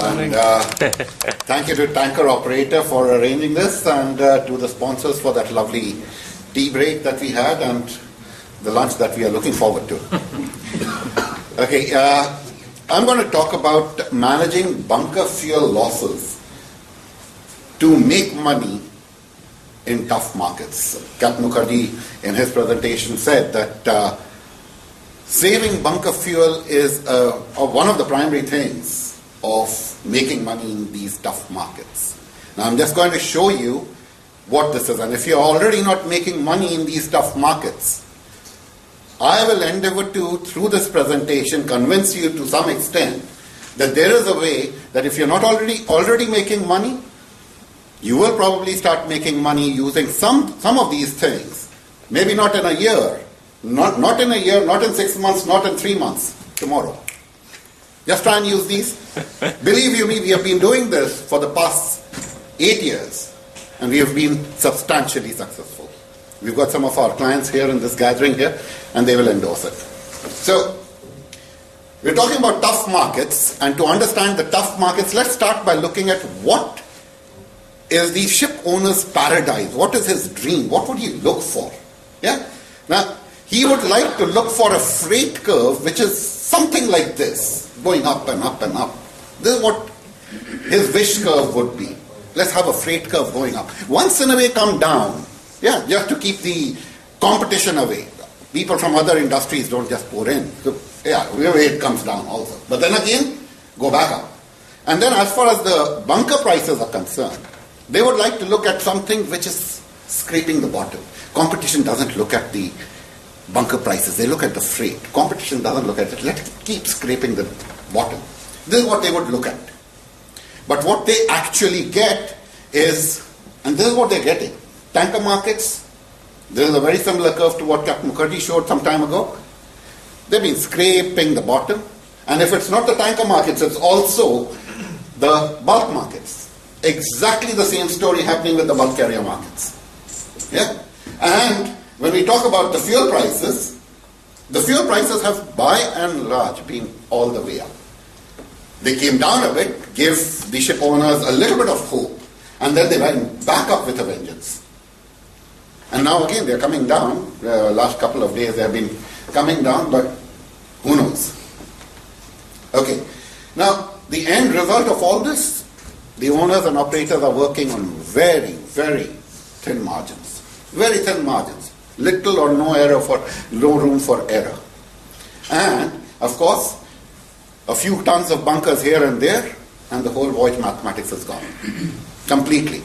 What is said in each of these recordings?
And thank you to Tanker Operator for arranging this, and to the sponsors for that lovely tea break that we had and the lunch that we are looking forward to. Okay, I'm going to talk about managing bunker fuel losses to make money in tough markets. Captain Mukherjee in his presentation said that saving bunker fuel is one of the primary things of making money in these tough markets. Now I'm just going to show you what this is, and if you're already not making money in these tough markets, I will endeavor to, through this presentation, convince you to some extent that there is a way that if you're not already making money, you will probably start making money using some of these things. Maybe not in a year, not in a year, not in 6 months, not in 3 months, tomorrow. Just try and use these. Believe you me, we have been doing this for the past 8 years, and we have been substantially successful. We've got some of our clients here in this gathering here, and they will endorse it. So, we're talking about tough markets, and to understand the tough markets, let's start by looking at what is the ship owner's paradise. What is his dream? What would he look for? Yeah? Now, he would like to look for a freight curve which is something like this, going up and up and up. This is what his wish curve would be. Let's have a freight curve going up. Once in a way come down, yeah, just to keep the competition away. People from other industries don't just pour in. So, yeah, it comes down also. But then again, go back up. And then as far as the bunker prices are concerned, they would like to look at something which is scraping the bottom. Competition doesn't look at the bunker prices, they look at the freight. Competition doesn't look at it. Let it keep scraping the bottom. This is what they would look at. But what they actually get is, and this is what they're getting, tanker markets. This is a very similar curve to what Captain Mukherjee showed some time ago. They've been scraping the bottom. And if it's not the tanker markets, it's also the bulk markets. Exactly the same story happening with the bulk carrier markets. Yeah? And when we talk about the fuel prices have by and large been all the way up. They came down a bit, gave the ship owners a little bit of hope, and then they went back up with a vengeance. And now again they're coming down. Last couple of days they have been coming down, but who knows? Okay. Now the end result of all this, the owners and operators are working on very, very thin margins. Very thin margins. Little or no room for error. And of course, a few tons of bunkers here and there, and the whole voyage mathematics is gone. Completely.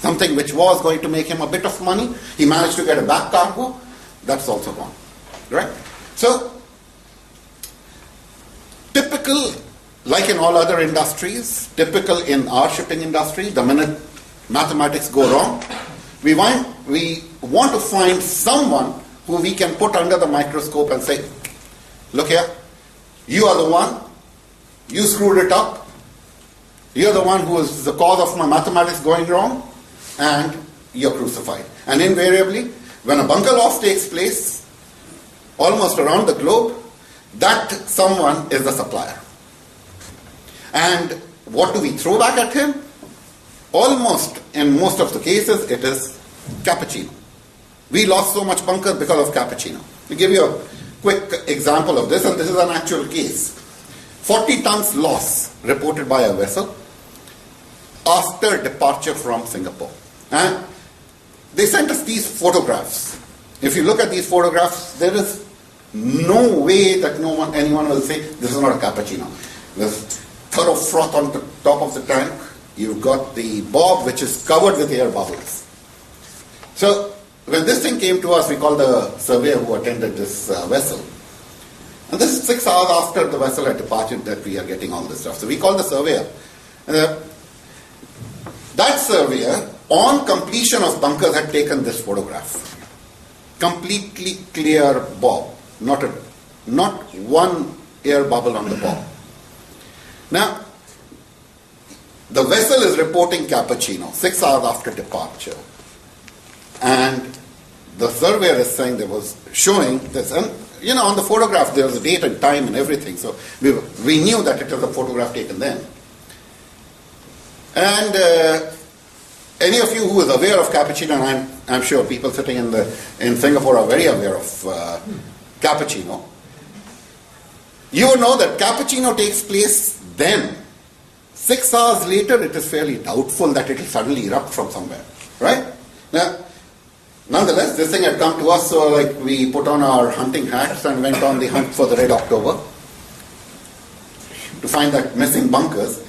Something which was going to make him a bit of money, he managed to get a back cargo, that's also gone. Right? So, typical, like in all other industries, typical in our shipping industry, the minute mathematics go wrong, we want to find someone who we can put under the microscope and say, look here, you are the one, you screwed it up, you're the one who is the cause of my mathematics going wrong, and you're crucified. And invariably, when a bunker loss takes place, almost around the globe, that someone is the supplier. And what do we throw back at him? Almost, in most of the cases, it is cappuccino. We lost so much bunker because of cappuccino. To give you a quick example of this, and this is an actual case. 40 tons loss reported by a vessel after departure from Singapore. And they sent us these photographs. If you look at these photographs, there is no way that anyone will say, this is not a cappuccino. There's thorough froth on the top of the tank. You've got the bob which is covered with air bubbles. So when this thing came to us, we called the surveyor who attended this vessel. And this is 6 hours after the vessel had departed that we are getting all this stuff. So we called the surveyor. That surveyor, on completion of bunkers, had taken this photograph. Completely clear bob. Not one air bubble on the bob. Now, the vessel is reporting cappuccino 6 hours after departure. And the surveyor is saying there was showing this. And, on the photograph there was a date and time and everything. So we knew that it was a photograph taken then. And any of you who is aware of cappuccino, and I'm sure people sitting in Singapore are very aware of cappuccino, you will know that cappuccino takes place then. 6 hours later, it is fairly doubtful that it will suddenly erupt from somewhere, right? Now, nonetheless, this thing had come to us, so like we put on our hunting hats and went on the hunt for the Red October to find that missing bunkers.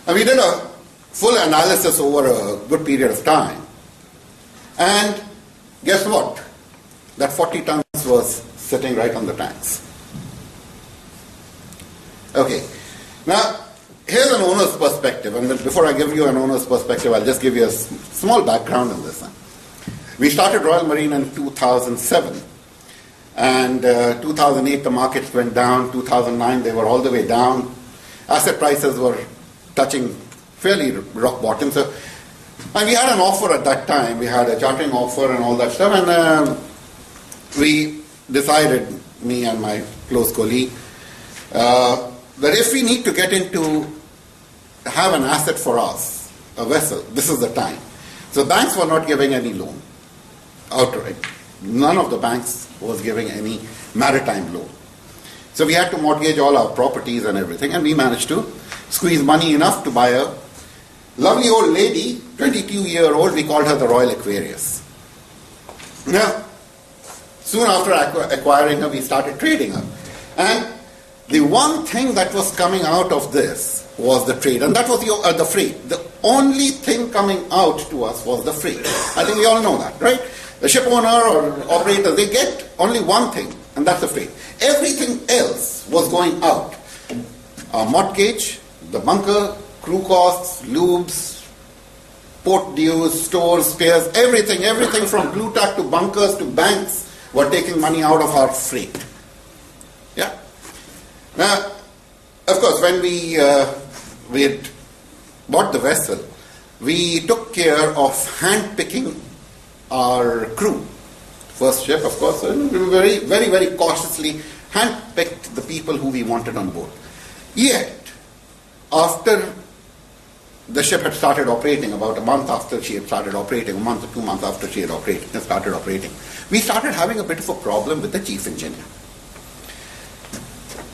And we did a full analysis over a good period of time. And guess what? That 40 tons was sitting right on the tanks. Okay. Now, here's an owner's perspective. And before I give you an owner's perspective, I'll just give you a small background on this. We started Royal Marine in 2007. And 2008, the markets went down. 2009, they were all the way down. Asset prices were touching fairly rock bottom. So, and we had an offer at that time. We had a chartering offer and all that stuff. And we decided, me and my close colleague, that if we need to get into, have an asset for us, a vessel, this is the time. So banks were not giving any loan outright. None of the banks was giving any maritime loan. So we had to mortgage all our properties and everything, and we managed to squeeze money enough to buy a lovely old lady, 22-year-old, we called her the Royal Aquarius. Now, soon after acquiring her, we started trading her. And the one thing that was coming out of this was the trade, and that was the freight. The only thing coming out to us was the freight. I think we all know that, right? The ship owner or operator, they get only one thing, and that's the freight. Everything else was going out. Our mortgage, the bunker, crew costs, lubes, port dues, stores, spares, everything from blue tack to bunkers to banks were taking money out of our freight. Yeah. Now, of course, when we had bought the vessel, we took care of hand-picking our crew. First ship, of course, and we very, very, very cautiously hand-picked the people who we wanted on board. Yet, after the ship had started operating, about a month after she had started operating, a month or 2 months after she had started operating, we started having a bit of a problem with the chief engineer.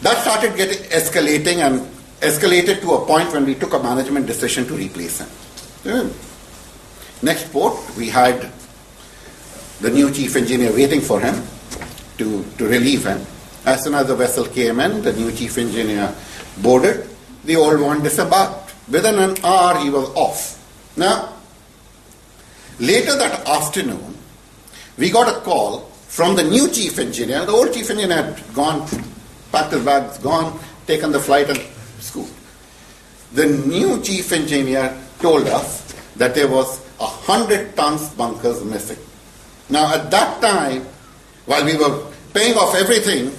That started getting escalating and escalated to a point when we took a management decision to replace him. Next port, we had the new chief engineer waiting for him to relieve him. As soon as the vessel came in, the new chief engineer boarded, the old one disembarked. Within an hour, he was off. Now, later that afternoon, we got a call from the new chief engineer. The old chief engineer had gone, packed his bags, gone, taken the flight and scooped. The new chief engineer told us that there was 100 tons bunkers missing. Now, at that time, while we were paying off everything,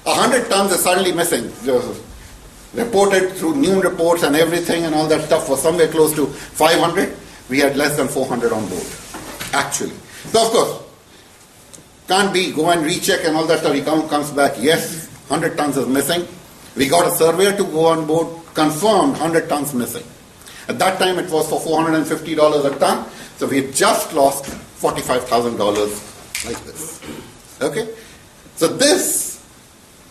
100 tons is suddenly missing. Reported through new reports and everything and all that stuff was somewhere close to 500. We had less than 400 on board, actually. So, of course, can't be go and recheck and all that stuff. He comes back, yes, 100 tons is missing. We got a surveyor to go on board, confirmed 100 tons missing. At that time, it was for $450 a ton. So we had just lost $45,000 like this. Okay? So this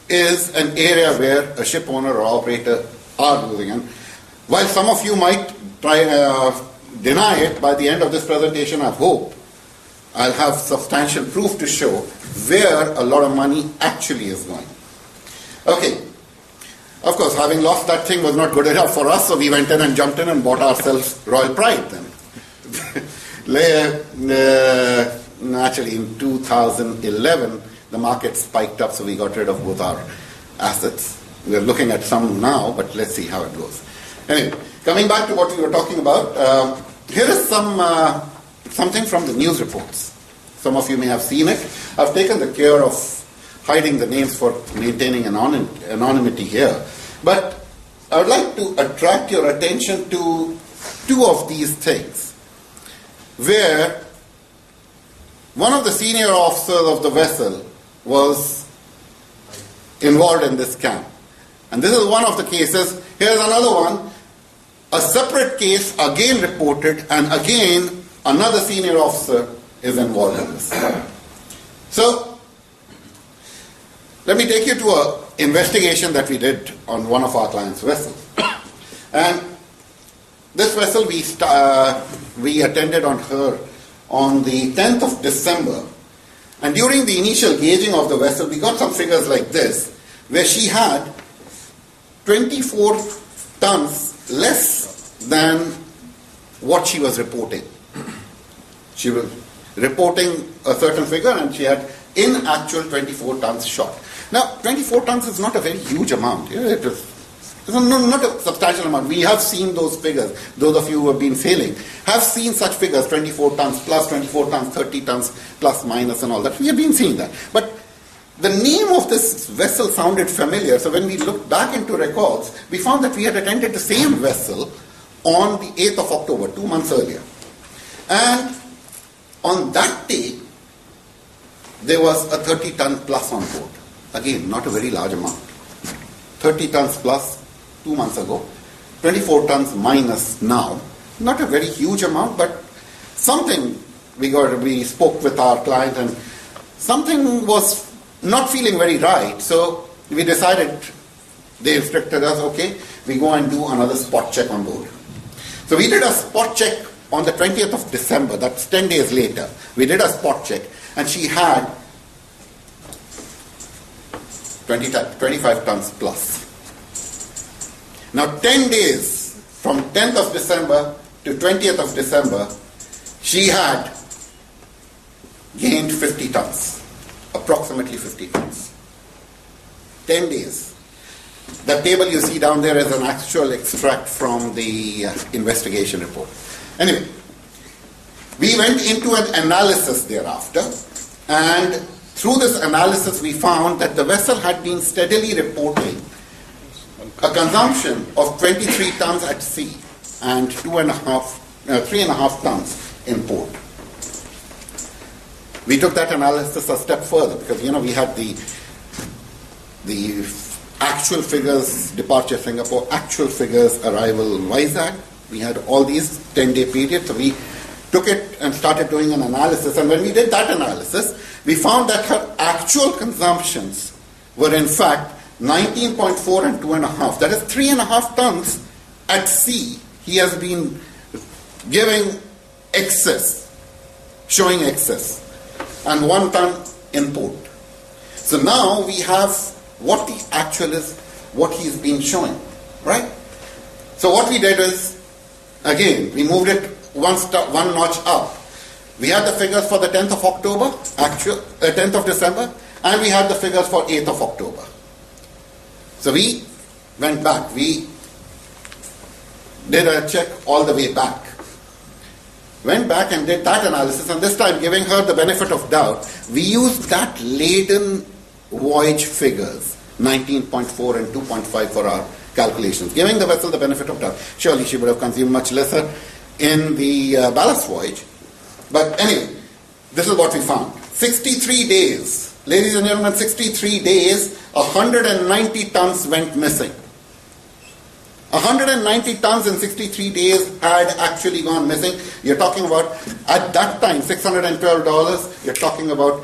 is an area where a ship owner or operator are losing. And while some of you might try deny it, by the end of this presentation, I hope I'll have substantial proof to show where a lot of money actually is going. Okay. Of course, having lost that thing was not good enough for us, so we went in and jumped in and bought ourselves Royal Pride then. Actually, in 2011, the market spiked up, so we got rid of both our assets. We're looking at some now, but let's see how it goes. Anyway, coming back to what we were talking about, here is something from the news reports. Some of you may have seen it. I've taken the care of hiding the names for maintaining anonymity here. But I would like to attract your attention to two of these things, where one of the senior officers of the vessel was involved in this scam. And this is one of the cases. Here's another one. a separate case again reported, and again another senior officer is involved in this. So, let me take you to an investigation that we did on one of our clients' vessels. And this vessel we attended on her on the 10th of December. And during the initial gauging of the vessel, we got some figures like this, where she had 24 tons less than what she was reporting. She was reporting a certain figure and she had in actual 24 tons short. Now, 24 tons is not a very huge amount. It is not a substantial amount. We have seen those figures. Those of you who have been sailing have seen such figures, 24 tons plus, 24 tons, 30 tons plus, minus and all that. We have been seeing that. But the name of this vessel sounded familiar. So when we looked back into records, we found that we had attended the same vessel on the 8th of October, 2 months earlier. And on that day, there was a 30-ton plus on board. Again, not a very large amount. 30 tons plus 2 months ago, 24 tons minus now. Not a very huge amount, but something we spoke with our client and something was not feeling very right. So we decided, they instructed us, okay, we go and do another spot check on board. So we did a spot check on the 20th of December, that's 10 days later. We did a spot check and she had 25 tons plus. Now 10 days from 10th of December to 20th of December, she had gained 50 tons, approximately 50 tons. 10 days. The table you see down there is an actual extract from the investigation report. Anyway, we went into an analysis thereafter, and through this analysis we found that the vessel had been steadily reporting a consumption of 23 tons at sea and 3.5 tons in port. We took that analysis a step further because we had the actual figures, departure Singapore, actual figures, arrival Vizag. We had all these 10-day periods. So we took it and started doing an analysis. And when we did that analysis, we found that her actual consumptions were in fact 19.4 and 2.5. That is 3.5 tons at sea. He has been giving excess, showing excess, and 1 ton in port. So now we have what the actual is, what he's been showing, right? So what we did is, again, we moved it one notch up. We had the figures for the 10th of October, 10th of December, and we had the figures for 8th of October. So we went back. We did a check all the way back. Went back and did that analysis, and this time giving her the benefit of doubt, we used that laden voyage figures, 19.4 and 2.5 for our calculations, giving the vessel the benefit of doubt. Surely she would have consumed much lesser in the ballast voyage. But anyway, this is what we found. 63 days, ladies and gentlemen, 63 days, 190 tons went missing. 190 tons in 63 days had actually gone missing. You're talking about, at that time, $612, you're talking about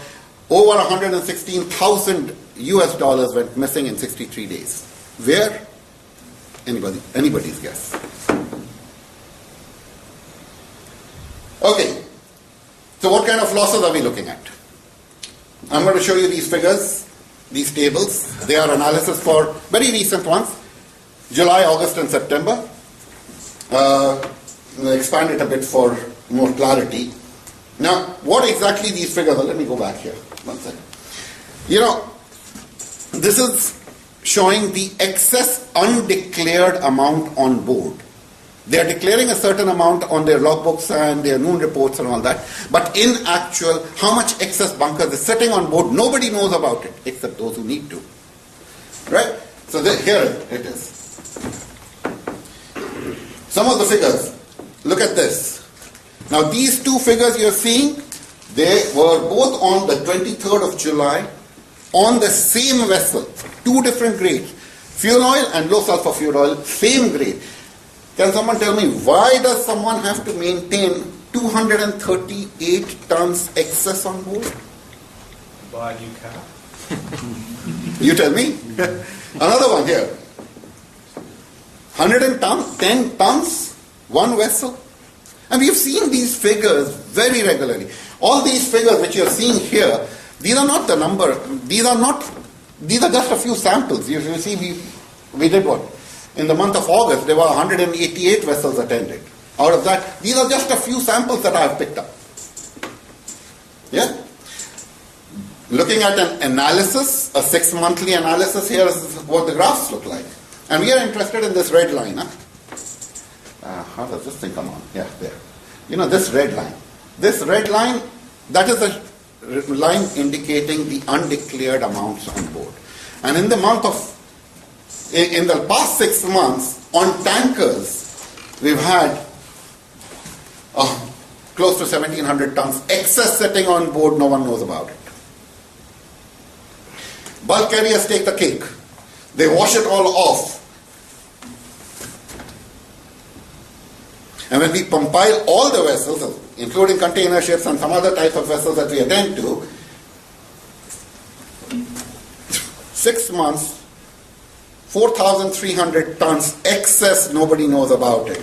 over 116,000 US dollars went missing in 63 days. Where? Anybody's guess. Okay, so what kind of losses are we looking at? I'm going to show you these figures, these tables. They are analysis for very recent ones, July, August and September. I'll expand it a bit for more clarity. Now, what exactly these figures are? Let me go back here. 1 second. This is showing the excess undeclared amount on board. They are declaring a certain amount on their logbooks and their noon reports and all that. But in actual, how much excess bunkers is sitting on board, nobody knows about it except those who need to. Right? So here it is. Some of the figures. Look at this. Now these two figures you're seeing, they were both on the 23rd of July on the same vessel. 2 different grades. Fuel oil and low sulfur fuel oil, same grade. Can someone tell me why does someone have to maintain 238 tons excess on board? Buy a new car. You tell me. Another one here. 110 tons, one vessel. And we've seen these figures very regularly. All these figures which you're seeing here, these are not the number, these are just a few samples. You see, we did what? In the month of August, there were 188 vessels attended. Out of that, these are just a few samples that I have picked up. Yeah? Looking at an analysis, a 6-monthly analysis, here is what the graphs look like. And we are interested in this red line. How does this thing come on? Yeah, there. You know, this red line. This red line, that is a line indicating the undeclared amounts on board. And in the past 6 months, on tankers, we've had close to 1,700 tons excess sitting on board, no one knows about it. Bulk carriers take the cake. They wash it all off. And when we compile all the vessels, including container ships and some other type of vessels that we attend to, 6 months, 4,300 tons excess, nobody knows about it.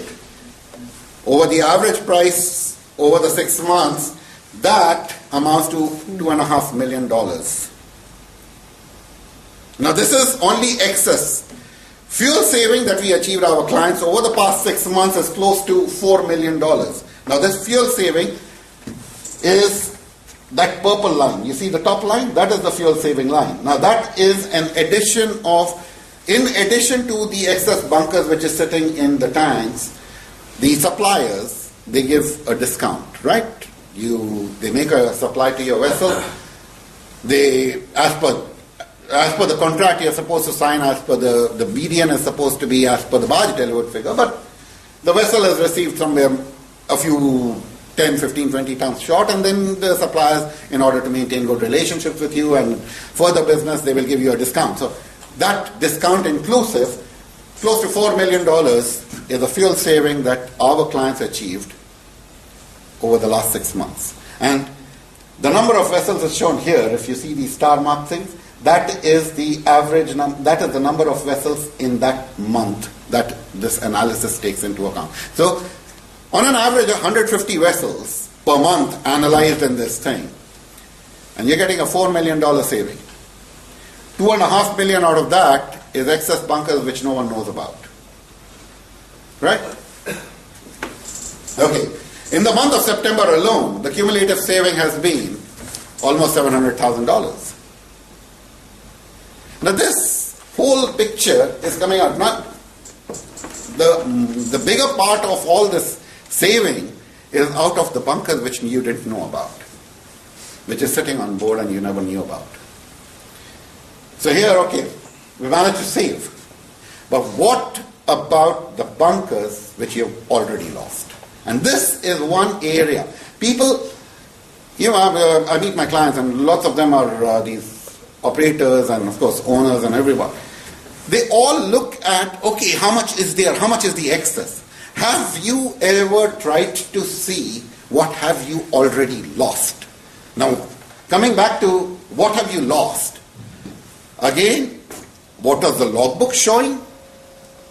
Over the average price, over the 6 months, that amounts to $2.5 million. Now this is only excess. Fuel saving that we achieved our clients over the past 6 months is close to $4 million. Now this fuel saving is that purple line. You see the top line? That is the fuel saving line. Now that is in addition to the excess bunkers which is sitting in the tanks, the suppliers, they give a discount, right? They make a supply to your vessel. They, as per the contract you're supposed to sign, as per the BDN is supposed to be as per the barge delivered figure, but the vessel has received somewhere a few 10, 15, 20 tons short, and then the suppliers, in order to maintain good relationships with you and further business, they will give you a discount. So that discount inclusive, close to $4 million is a fuel saving that our clients achieved over the last 6 months. And the number of vessels is shown here. If you see these star mark things, that is the average that is the number of vessels in that month that this analysis takes into account. So on an average 150 vessels per month analyzed in this thing, and you're getting a $4 million saving. $2.5 million out of that is excess bunkers which no one knows about. Right? Okay. In the month of September alone, the cumulative saving has been almost $700,000. Now this whole picture is coming out. Not the bigger part of all this saving is out of the bunkers which you didn't know about, which is sitting on board and you never knew about. So here, okay, we managed to save. But what about the bunkers which you've already lost? And this is one area. People, I meet my clients and lots of them are these operators and of course owners and everyone. They all look at, okay, how much is there? How much is the excess? Have you ever tried to see what have you already lost? Now, coming back to what have you lost? Again, what is the logbook showing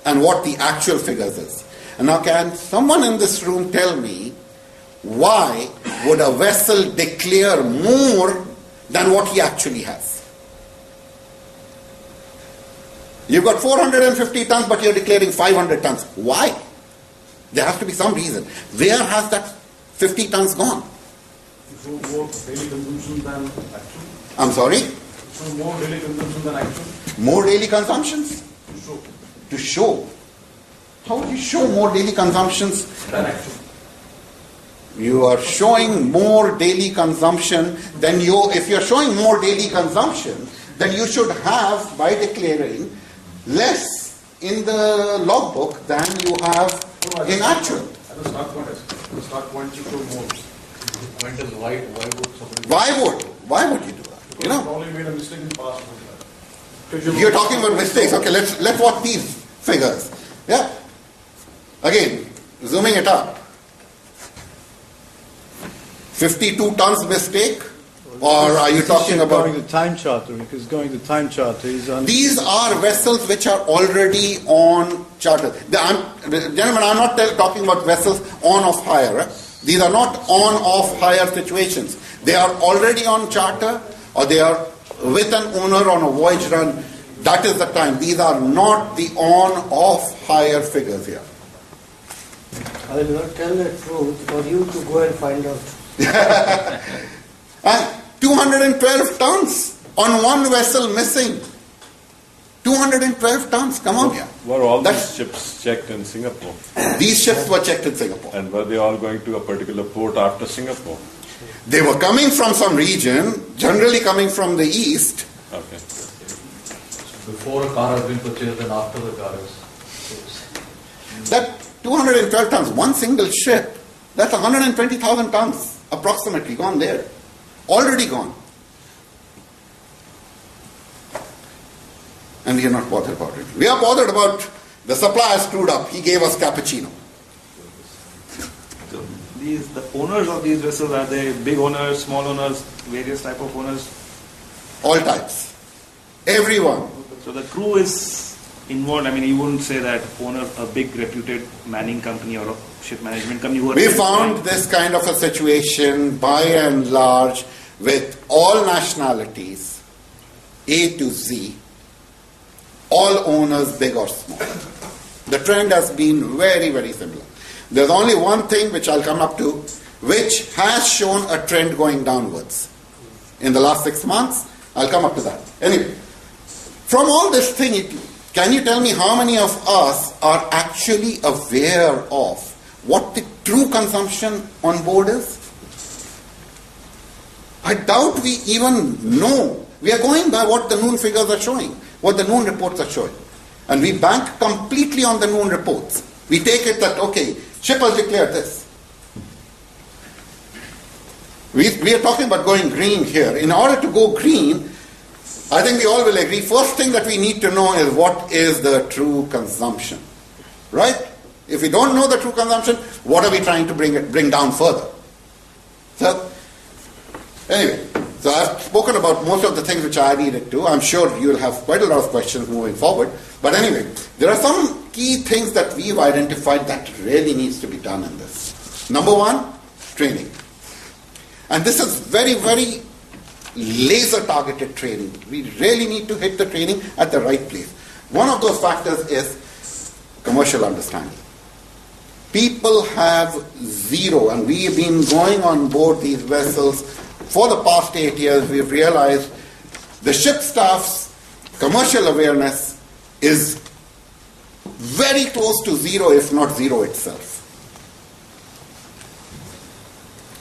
and what the actual figures is? And now can someone in this room tell me why would a vessel declare more than what he actually has? You've got 450 tons, but you're declaring 500 tons. Why? There has to be some reason. Where has that 50 tons gone? So more daily consumption than actual? I'm sorry? So more daily consumption than actual? More daily consumptions? To show. To show. How would you show more daily consumptions? Than actual. You are showing more daily consumption than if you're showing more daily consumption, then you should have, by declaring, less in the logbook than you have in actual. At the start point you show more. The point is why would you do that? You know? Probably made a mistake in the past. You're talking about mistakes. Okay, let's watch these figures. Yeah. Again, zooming it up. 52 tons mistake? Or are you talking about... Going to time charter, because going to time charter is on... These are vessels which are already on charter. Gentlemen, I'm not talking about vessels on-off hire. Eh? These are not on-off hire situations. They are already on charter, or they are with an owner on a voyage run. That is the time. These are not the on-off hire figures here. I will not tell the truth for you to go and find out. And 212 tons on one vessel missing. 212 tons, come on here. Were all these ships checked in Singapore? These ships were checked in Singapore. And were they all going to a particular port after Singapore? They were coming from some region, generally coming from the east. Okay. Before a car has been purchased and after the car is. That 212 tons, one single ship, that's 120,000 tons approximately gone there. Already gone. And we are not bothered about it. We are bothered about the supplier screwed up. He gave us cappuccino. So the owners of these vessels, are they big owners, small owners, various type of owners? All types. Everyone. So the crew is involved. I mean, you wouldn't say that owner, a big reputed manning company or a ship management company. We found this kind of a situation by and large with all nationalities, A to Z, all owners, big or small. The trend has been very, very similar. There's only one thing which I'll come up to, which has shown a trend going downwards. In the last 6 months, I'll come up to that. Anyway, from all this thing, can you tell me how many of us are actually aware of what the true consumption on board is? I doubt we even know. We are going by what the noon figures are showing, what the noon reports are showing. And we bank completely on the noon reports. We take it that, okay, ship has declared this. We are talking about going green here. In order to go green, I think we all will agree, first thing that we need to know is what is the true consumption. Right? If we don't know the true consumption, what are we trying to bring down further? So, anyway, so I've spoken about most of the things which I needed to. I'm sure you'll have quite a lot of questions moving forward. But anyway, there are some key things that we've identified that really needs to be done in this. Number one, training. And this is very, very laser-targeted training. We really need to hit the training at the right place. One of those factors is commercial understanding. People have zero, and we have been going on board these vessels for the past 8 years. We've realized the ship staff's commercial awareness is very close to zero, if not zero itself.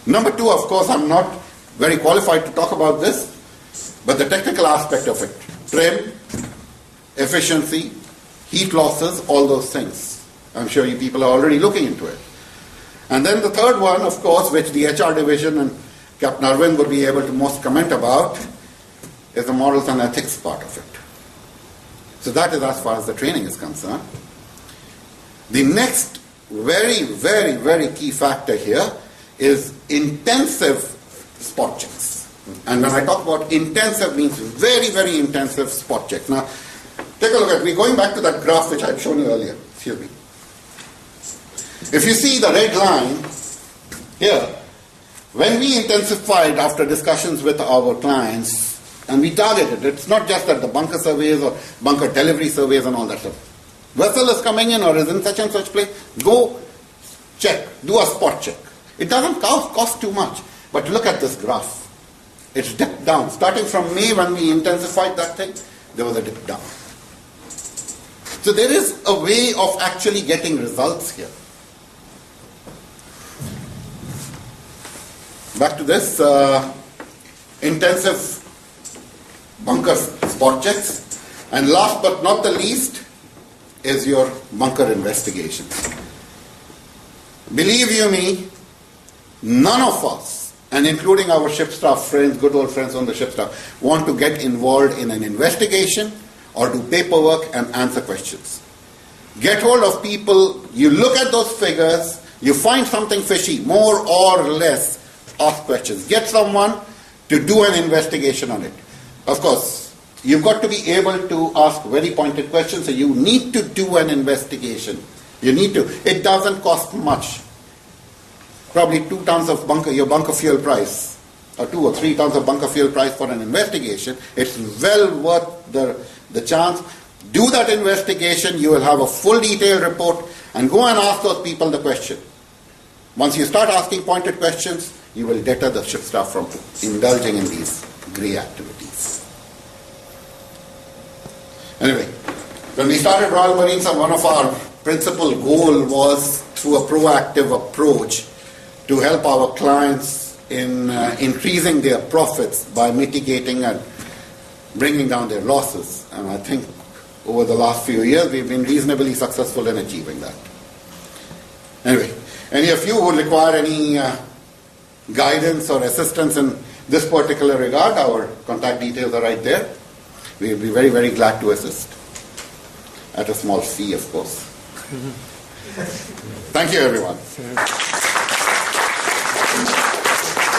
Number two, of course, I'm not very qualified to talk about this, but the technical aspect of it. Trim, efficiency, heat losses, all those things. I'm sure you people are already looking into it. And then the third one, of course, which the HR division and Captain Arvind would be able to most comment about, is the morals and ethics part of it. So that is as far as the training is concerned. The next very, very, very key factor here is intensive spot checks. And when I talk about intensive, means very, very intensive spot checks. Now, take a look at, we're going back to that graph which I'd shown you earlier. Excuse me. If you see the red line here, when we intensified after discussions with our clients, and we targeted, it's not just that the bunker surveys or bunker delivery surveys and all that stuff. Vessel is coming in or is in such and such place, go check, do a spot check. It doesn't cost too much, but look at this graph. It's dipped down. Starting from May when we intensified that thing, there was a dip down. So there is a way of actually getting results here. Back to this intensive bunker spot checks. And last but not the least is your bunker investigation. Believe you me, none of us, and including our ship staff friends, good old friends on the ship staff, want to get involved in an investigation or do paperwork and answer questions. get hold of people, you look at those figures, you find something fishy, more or less, ask questions. Get someone to do an investigation on it. Of course, you've got to be able to ask very pointed questions, so you need to do an investigation. You need to. It doesn't cost much. Probably 2 tons of your bunker fuel price, or 2 or 3 tons of bunker fuel price for an investigation. It's well worth the chance. Do that investigation, you will have a full detailed report, and go and ask those people the question. Once you start asking pointed questions, you will deter the ship staff from indulging in these grey activities. Anyway, when we started Royal Marines, one of our principal goal was, through a proactive approach, to help our clients in increasing their profits by mitigating and bringing down their losses. And I think over the last few years, we've been reasonably successful in achieving that. Anyway, any of you who require any guidance or assistance in this particular regard, our contact details are right there. We'll be very, very glad to assist. At a small fee, of course. Thank you, everyone.